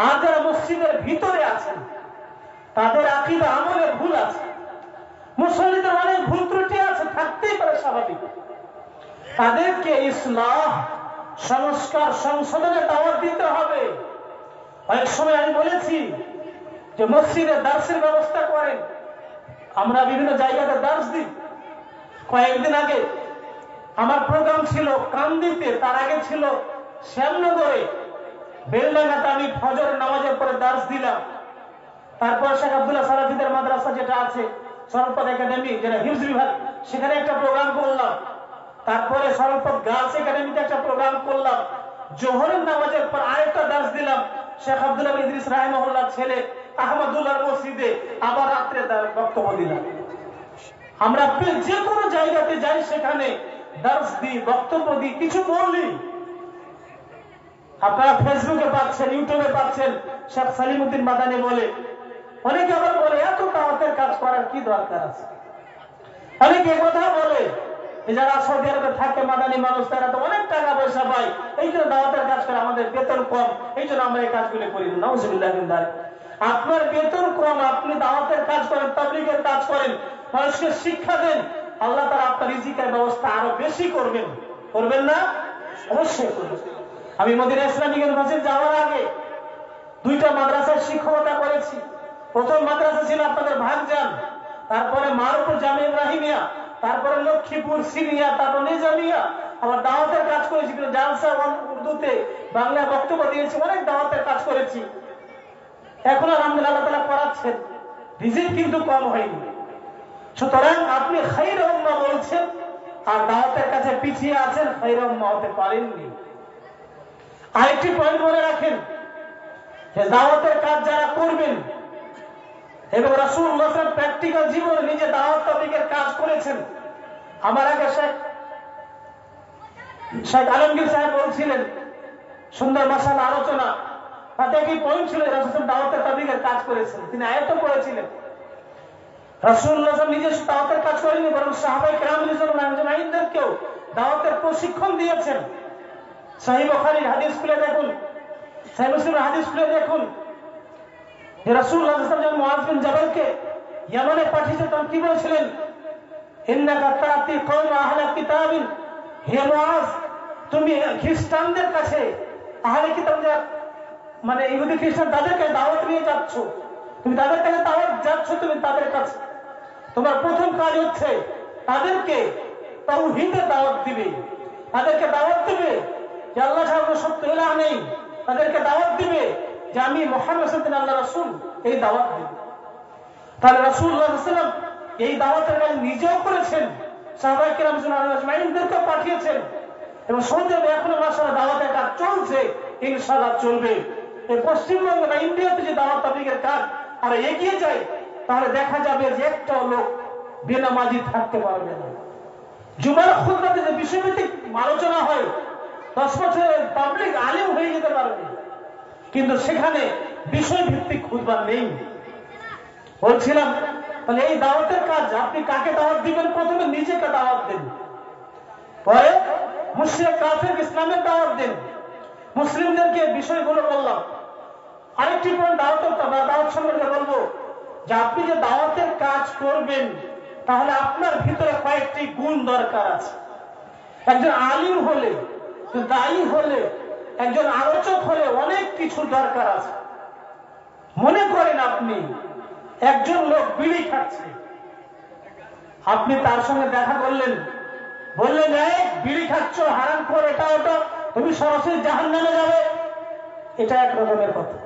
আর যারা মসজিদের ভিতরে আছেন, তাদের আকীদা আমলে ভুল আছে, মুসল্লিদের অনেক ভুল ত্রুটি আছে, থাকতেই পারে, স্বাভাবিক। তাদেরকে ইসলাহ, সংস্কার, সংশোধনের দাওয়াত দিতে হবে। অনেক সময় আমি বলেছি যে মসজিদে দার্সের ব্যবস্থা করেন। আমরা বিভিন্ন জায়গাতে দার্স দিই। কয়েকদিন আগে আমার প্রোগ্রাম ছিল কান্দিতে, তার আগে ছিল শ্যামনগরে। বেলডাঙ্গাতে আমি ফজরের নামাজের পরে দার্স দিলাম। তারপর শেখ আব্দুল্লাহ সালাফিদের মাদ্রাসা যেটা আছে, সরলপদ একাডেমি, যেটা হিফজ বিভাগ, সেখানে একটা প্রোগ্রাম করলাম। তারপরে সরলপদ গার্লস একাডেমিতে একটা প্রোগ্রাম করলাম। জোহরের নামাজের পর আরেকটা দার্স দিলাম শেখ আব্দুল্লাহ ইদ্রিস রাহিমাহুল্লাহ ছেলে আহমদুল্লাহ মসজিদে। আবার রাত্রে বক্তব্য দিলাম। আমরা যে কোনো জায়গাতে যাই, সেখানে দার্স দিই, বক্তব্য দিই, কিছু বললি। আপনারা ফেসবুকে পাচ্ছেন, ইউটিউবে পাচ্ছেন, শেখ সালিমউদ্দিন মাদানী বলে। অনেকে আবার বলে এত দাওয়াতের কাজ করার কি দরকার আছে। অনেকে কথা বলে যারা সৌদি আরবে থাকে, মাদানী মানুষ, তারা তো অনেক টাকা পয়সা পায়, এই জন্য দাওয়াতের কাজ করে, আমাদের বেতন কম, এই জন্য আমরা এই কাজগুলো করি না। নাউজুবিল্লাহ মিন যালিক। আপনার বেতন কম, আপনি দাওয়াতের কাজ করেন, তাবলীগের কাজ করেন, মানুষকে শিক্ষা দেন, আল্লাহ তাআলা আপনার রিজিকের ব্যবস্থা আরো বেশি করবেন। করবেন না? অবশ্যই করবেন। আমি মদিনা ইসলামিক ইউনিভার্সিটি যাওয়ার আগে দুইটা মাদ্রাসায় শিক্ষকতা করেছি। প্রথম মাদ্রাসা ছিল আপনাদের ভাগজান, তারপরে মারুপুর জামে ইব্রাহিমিয়া, তারপরে লক্ষ্মীপুর সিনিয়া, তারপর নিজামিয়া। আবার দাওয়াতের কাজ করেছি, জালসা উর্দুতে, বাংলায় বক্তব্য দিয়েছি, অনেক দাওয়াতের কাজ করেছি। এখন আলহামদুলিল্লাহ আল্লাহ তাআলা করাচ্ছেন, রিজিক কিন্তু কম হয়নি। সুতরাং আপনি খায়র উম্মাহ বলছেন আর দাওয়াতের কাছে পিছিয়ে আছেন, খায়র উম্মাহ হতে পারেননি। আরেকটি পয়েন্ট মনে রাখেন যে দাওয়াতের কাজ যারা করবেন, এবং রাসূলুল্লাহ সাল্লাল্লাহু আলাইহি ওয়াসাল্লাম প্র্যাকটিক্যাল জীবনে নিজে দাওয়াত তাবলীগের কাজ করেছেন। আমার আগে শেখ আলমগীর সাহেব বলছিলেন, সুন্দর মাশাআল্লাহ আলোচনা, তাতে কি পয়েন্ট ছিল, রাসূল দাওয়াতের তাবলীগের কাজ করেছেন, তিনি আয়াতও পড়েছিলেন। রাসূলুল্লাহ সাল্লাল্লাহু আলাইহি ওয়াসাল্লাম নিজে দাওয়াতের কাজ করেননি, বরং সাহাবায়ে কেরাম রাদিয়াল্লাহু আনহুমদেরকেও দাওয়াতের প্রশিক্ষণ দিয়েছেন। সহিহ বুখারীর হাদিস খুলে দেখুন, সহিহ মুসলিমের হাদিস খুলে দেখুন যে রাসূলুল্লাহ সাল্লাল্লাহু আলাইহি ওয়াসাল্লাম মুআয বিন জাবালকে ইয়ামানে পাঠিয়েছেন, তখন কি বলেছিলেন? ইন্নাকা তাতি কওম আহলে কিতাবিন, হে মুআয, তুমি খ্রিস্টানদের কাছে, আহলে কিতাবদের মানে ইহুদি খ্রিস্টান, তাদেরকে দাওয়াত নিয়ে যাচ্ছ, তুমি তাদের কাছে দাওয়াত যাচ্ছ, তুমি তাদের কাছে তোমার প্রথম কাজ হচ্ছে তাদেরকে তাওহীদের দাওয়াত দিবে, তাদেরকে দাওয়াত দিবে যে আল্লাহ ছাড়া কোনো সত্য ইলাহ নেই, তাদেরকে দাওয়াত দিবে যে আমি মুহাম্মদ সাল্লাল্লাহু আলাইহি ওয়াসাল্লাম আল্লাহর রাসূল, এই দাওয়াত দিবে। তাহলে রাসূলুল্লাহ সাল্লাল্লাহু আলাইহি ওয়াসাল্লাম এই দাওয়াতের কাজ নিজেও করেছেন, সাহাবায়ে কেরাম আজমাইনদেরকে পাঠিয়েছেন, এবং সৌদি আরবে এখনো মাশাআল্লাহ দাওয়াতের কাজ চলছে, ইনশাআল্লাহ চলবে। এই পশ্চিমবঙ্গ বা ইন্ডিয়াতে যে দাওয়াত তাবলীগের কাজ আর এগিয়ে যায়, তাহলে দেখা যাবে যে একটা লোক বেনামাজি থাকতে পারবে না, জুমার খুতবাতে যে বিষয়ভিত্তিক আলোচনা হয় 10 বছরের পাবলিক আলেম হয়ে যেতে পারবে, কিন্তু সেখানে বিষয়ভিত্তিক খুতবা নেই। বলছিলাম তাহলে এই দাওয়াতের কাজ আপনি কাকে দাওয়াত দিবেন? প্রথমে নিজেকে দাওয়াত দেন, পরে মুশরিক কাফের ইসলামের দাওয়াত দেন, মুসলিমদেরকে বিষয়গুলো বললাম। আরেকটি পয়েন্ট দাওয়াত সম্পর্কে বলবো যে আপনি যে দাওয়াতের কাজ করবেন তাহলে আপনার ভিতরে কয়েকটি গুণ দরকার আছে। একজন আলিম হলে, দায়ী হলে, একজন আলোচক হলে অনেক কিছু দরকার আছে। মনে করেন আপনি একজন লোক বিড়ি খাচ্ছে, আপনি তার সঙ্গে দেখা করলেন, বললেন এই বিড়ি খাচ্ছ, হারাম কর, এটা ওটা, তুমি সরাসরি জাহান্নামে যাবে, এটা এক রকমের কথা।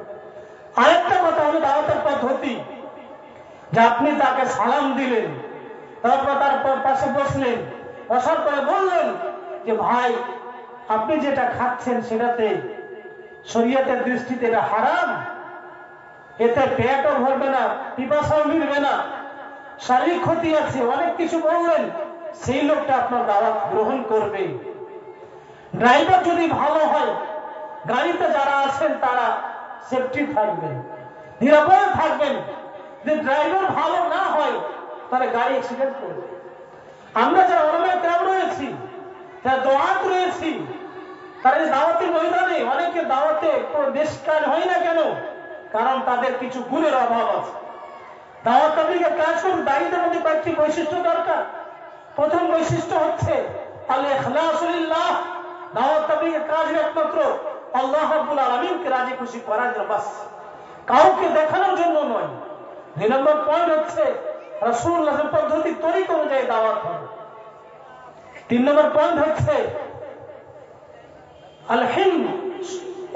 আরেকটা কথা হলো দাওয়াতের পদ্ধতি, যে আপনি তাকে সালাম দিলেন, তারপর তার পাশে বসলেন, বসার পরে বললেন যে ভাই আপনি যেটা খাচ্ছেন সেটাতে শরীয়তের দৃষ্টিতে এটা হারাম, এতে পেটও ভরবে না, পিপাসাও মিটবে না, শারীরিক ক্ষতি আছে, অনেক কিছু বললেন, সেই লোকটা আপনার দাওয়াত গ্রহণ করবে। ড্রাইভার যদি ভালো হয়, গাড়িতে যারা আছেন তারা সেফটি থাকবেন, নিরাপদে থাকবেন। যে ড্রাইভার ভালো না হয় তাহলে গাড়ি অ্যাক্সিডেন্ট করবে। আমরা যারা ওলামায়ে কেরাম রয়েছি, যারা দোয়াত রয়েছি, তারা দাওয়াতের ময়দানে অনেকে দাওয়াতে বেশ কাজ হয় না কেন? কারণ তাদের কিছু গুণের অভাব আছে। দাওয়াত তাবলীগের কাজ করতে দায়ীদের মধ্যে কয়েকটি বৈশিষ্ট্য দরকার। প্রথম বৈশিষ্ট্য হচ্ছে আল ইখলাসু লিল্লাহ। দাওয়াত তাবলীগের কাজ একমাত্র আল্লাহ রাব্বুল আলামিনকে রাজি খুশি করার জন্য, বাস, কাউকে দেখানোর জন্য নয়। 2 নম্বর পয়েন্ট হচ্ছে রাসূলুল্লাহর পদ্ধতি তরিকা অনুযায়ী দাওয়াত হবে। 3 নম্বর পয়েন্ট হচ্ছে আল হিলম,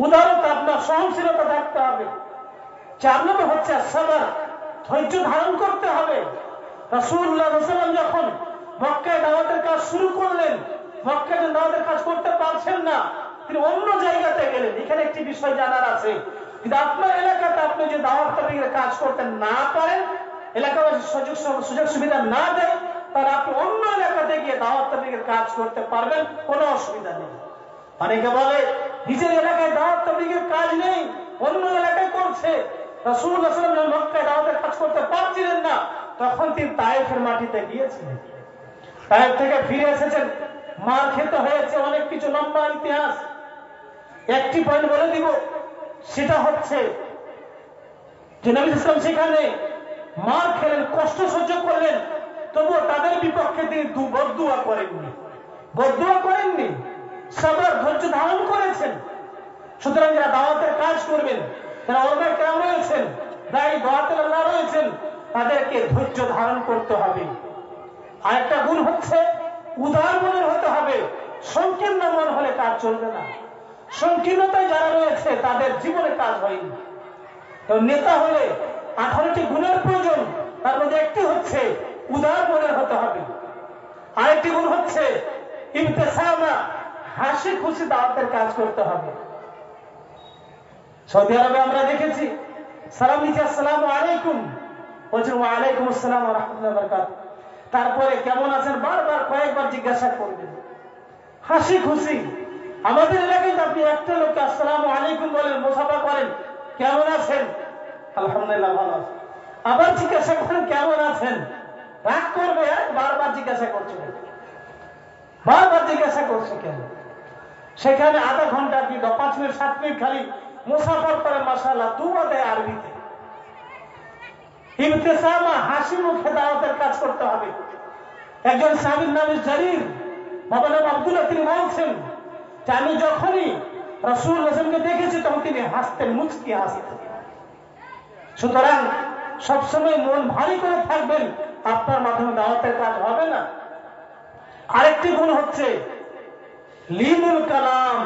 উদারতা, আপনার সহনশীলতা থাকতে হবে। 4 নম্বর হচ্ছে সবর, ধৈর্য ধারণ করতে হবে। রাসূলুল্লাহ সাল্লাল্লাহু আলাইহি ওয়াসাল্লাম যখন মক্কায় দাওয়াতের কাজ শুরু করলেন, মক্কায় যখন দাওয়াতের কাজ করতে পারছেন না, তিনি অন্য জায়গাতে গেলেন। এখানে একটি বিষয় জানার আছে, কিন্তু আপনার এলাকাতে আপনি যে দাওয়াত তাবলীগের কাজ করতে না পারেন, এলাকাবাসী সুযোগ সুবিধা না দেয়, তাহলে আপনি অন্য এলাকাতে গিয়ে দাওয়াত তাবলীগের কাজ করতে পারবেন, কোনো অসুবিধা নেই। অনেকে বলে নিজের এলাকায় দাওয়াত তাবলীগের কাজ নেই, অন্য এলাকায় করছে। রাসূলুল্লাহ সাল্লাল্লাহু আলাইহি ওয়াসাল্লাম মক্কায় দাওয়াতের কাজ করতে পারছিলেন না, তখন তিনি তায়েফের মাটিতে গিয়েছিলেন। তায়েফ থেকে ফিরে এসেছেন, মার খেতে হয়েছে, অনেক কিছু, লম্বা ইতিহাস। একটি পয়েন্ট বলে দিব, সেটা হচ্ছে যে নবী সাল্লাল্লাহু আলাইহি ওয়াসাল্লাম সেখানে মার খেলেন, কষ্ট সহ্য করলেন, তবুও তাদের বিপক্ষে তিনি বদদুয়া করেননি, সবর, ধৈর্য ধারণ করেছেন। সুতরাং যারা দাওয়াতের কাজ করবেন, যারা ওলামায়ে কেরাম রয়েছেন, দায়ী দাওয়াতুল আল্লাহ রয়েছেন, তাদেরকে ধৈর্য ধারণ করতে হবে। আরেকটা গুণ হচ্ছে উদার মনের হতে হবে। সংকীর্ণ মন হলে কাজ চলবে না। সংকীর্ণতায় যারা রয়েছে তাদের জীবনে কাজ হয়নি। তো নেতা হলে 18টি গুণের প্রয়োজন, তার মধ্যে একটি হচ্ছে উদার মনের হতে হবে। আরেকটি গুণ হচ্ছে ইবতিসামা, হাসি খুশি দাওয়াতের কাজ করতে হবে। সৌদি আরবে আমরা দেখেছি, সালাম দিচ্ছে আসসালামু আলাইকুম, বলছেন ওয়া আলাইকুম আসসালাম ওয়া রাহমাতুল্লাহি ওয়া বারাকাতুহু, তারপরে কেমন আছেন বারবার কয়েকবার জিজ্ঞাসা করবেন, হাসি খুশি। আমাদের এলাকায় আপনি একটা লোককে আসসালামু আলাইকুম বলেন, মুসাফা করেন, কেমন আছেন, আলহামদুলিল্লাহ ভালো আছি, আবার জিজ্ঞাসা করেন কেমন আছেন, রাগ করবে, বারবার জিজ্ঞাসা করছেন, বারবার জিজ্ঞাসা করছে কেন? সেখানে আধা ঘন্টা কি 5 মিনিট 7 মিনিট খালি মুসাফার করে মাশাআল্লাহ দুয়া দেয় আরবিতে। ইবতিসামা, হাসি মুখে দাওয়াতের কাজ করতে হবে। একজন সাহাবীর নাম জারির, বাবা নাম আব্দুল্লাহ, তিনি বলছেন যে আমি যখনই রাসূলুল্লাহ সাল্লাল্লাহু আলাইহি ওয়াসাল্লামকে দেখেছি তখন তিনি হাসতেন, মুচকি হাসতেন। সুতরাং সবসময় মন ভারী করে থাকবেন, আপনার মাধ্যমে দাওয়াতের কাজ হবে না। আরেকটি গুণ হচ্ছে লিনুল কালাম,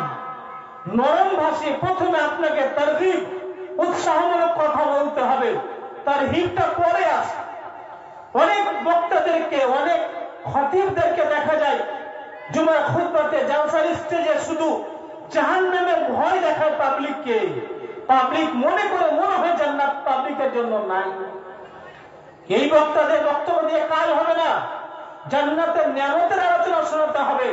নরম ভাষায় প্রথমে আপনাকে তারগীব, উৎসাহমূলক কথা বলতে হবে, তার হিবটা পরে আসে। অনেক বক্তাদেরকে, অনেক খতিবদেরকে দেখা যায় জুমার খুতবাতে, জালসার স্টেজে শুধু জাহান্নামের ভয় দেখায় পাবলিককে। পাবলিক মনে হয় জান্নাত পাবলিকের জন্য নাই। এই বক্তাদের বক্তব্য দিয়ে কাজ হবে না। জান্নাতের নিয়ামতের আলোচনা শোনাতে হবে,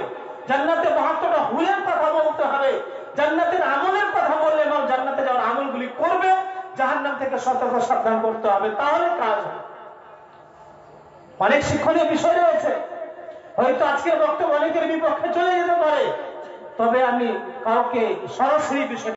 জান্নাতে 72টা হুরের কথা বলতে হবে, জান্নাতের আমলের কথা বললে এবং জান্নাতে যাওয়ার আমলগুলি করবে, জাহান্নাম থেকে সতর্ক সাবধান করতে হবে, তাহলে কাজ হবে। অনেক শিক্ষণীয় বিষয় রয়েছে, হয়তো আজকের বক্তব্য অনেকের বিপক্ষে চলে যেতে পারে, তবে আমি কাউকে সরাসরি বিষয়